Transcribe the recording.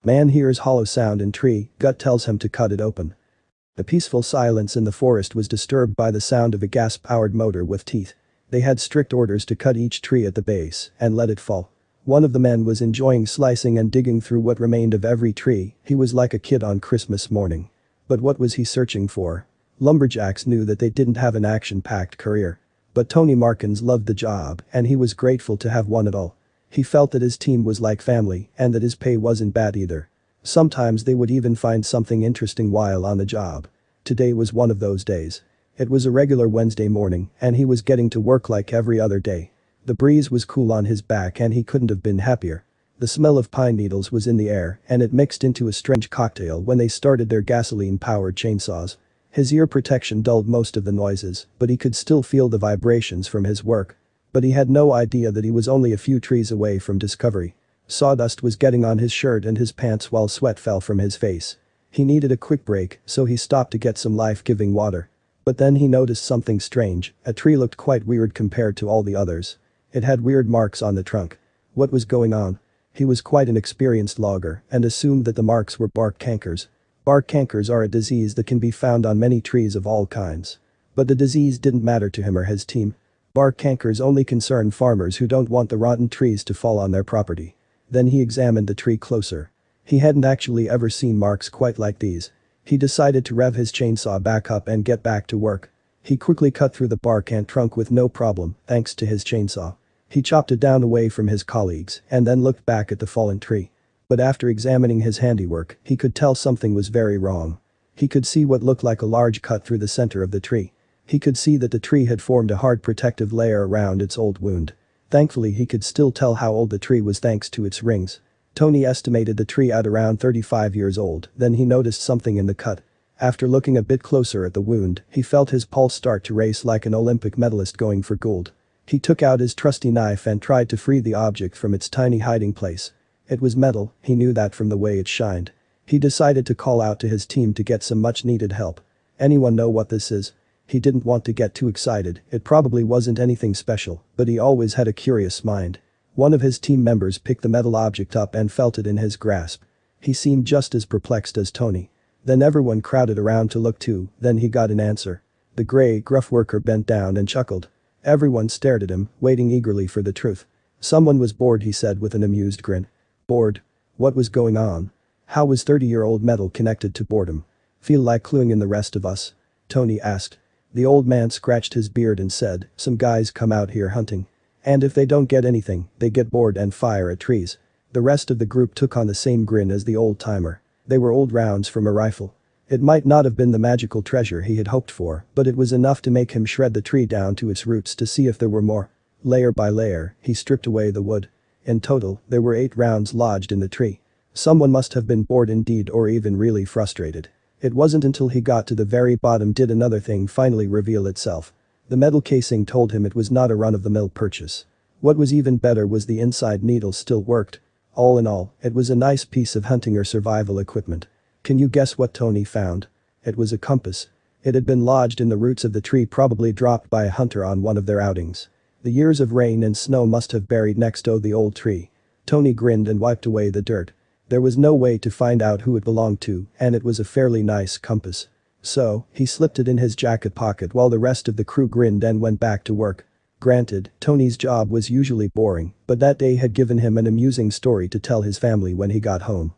Man hears hollow sound in tree, gut tells him to cut it open. The peaceful silence in the forest was disturbed by the sound of a gas-powered motor with teeth. They had strict orders to cut each tree at the base and let it fall. One of the men was enjoying slicing and digging through what remained of every tree. He was like a kid on Christmas morning. But what was he searching for? Lumberjacks knew that they didn't have an action-packed career. But Tony Markins loved the job and he was grateful to have one at all. He felt that his team was like family and that his pay wasn't bad either. Sometimes they would even find something interesting while on the job. Today was one of those days. It was a regular Wednesday morning and he was getting to work like every other day. The breeze was cool on his back and he couldn't have been happier. The smell of pine needles was in the air and it mixed into a strange cocktail when they started their gasoline-powered chainsaws. His ear protection dulled most of the noises, but he could still feel the vibrations from his work. But he had no idea that he was only a few trees away from discovery. Sawdust was getting on his shirt and his pants while sweat fell from his face. He needed a quick break, so he stopped to get some life-giving water. But then he noticed something strange. A tree looked quite weird compared to all the others. It had weird marks on the trunk. What was going on? He was quite an experienced logger and assumed that the marks were bark cankers. Bark cankers are a disease that can be found on many trees of all kinds. But the disease didn't matter to him or his team. Bark cankers only concern farmers who don't want the rotten trees to fall on their property. Then he examined the tree closer. He hadn't actually ever seen marks quite like these. He decided to rev his chainsaw back up and get back to work. He quickly cut through the bark ant trunk with no problem, thanks to his chainsaw. He chopped it down away from his colleagues and then looked back at the fallen tree. But after examining his handiwork, he could tell something was very wrong. He could see what looked like a large cut through the center of the tree. He could see that the tree had formed a hard protective layer around its old wound. Thankfully he could still tell how old the tree was thanks to its rings. Tony estimated the tree at around 35 years old, then he noticed something in the cut. After looking a bit closer at the wound, he felt his pulse start to race like an Olympic medalist going for gold. He took out his trusty knife and tried to free the object from its tiny hiding place. It was metal, he knew that from the way it shined. He decided to call out to his team to get some much-needed help. Anyone know what this is? He didn't want to get too excited, it probably wasn't anything special, but he always had a curious mind. One of his team members picked the metal object up and felt it in his grasp. He seemed just as perplexed as Tony. Then everyone crowded around to look too, then he got an answer. The gray, gruff worker bent down and chuckled. Everyone stared at him, waiting eagerly for the truth. Someone was bored, he said with an amused grin. Bored? What was going on? How was 30-year-old metal connected to boredom? Feel like cluing in the rest of us? Tony asked. The old man scratched his beard and said, some guys come out here hunting. And if they don't get anything, they get bored and fire at trees. The rest of the group took on the same grin as the old-timer. They were old rounds from a rifle. It might not have been the magical treasure he had hoped for, but it was enough to make him shred the tree down to its roots to see if there were more. Layer by layer, he stripped away the wood. In total, there were 8 rounds lodged in the tree. Someone must have been bored indeed or even really frustrated. It wasn't until he got to the very bottom did another thing finally reveal itself. The metal casing told him it was not a run-of-the-mill purchase. What was even better was the inside needles still worked. All in all, it was a nice piece of hunting or survival equipment. Can you guess what Tony found? It was a compass. It had been lodged in the roots of the tree, probably dropped by a hunter on one of their outings. The years of rain and snow must have buried next to the old tree. Tony grinned and wiped away the dirt. There was no way to find out who it belonged to, and it was a fairly nice compass. So, he slipped it in his jacket pocket while the rest of the crew grinned and went back to work. Granted, Tony's job was usually boring, but that day had given him an amusing story to tell his family when he got home.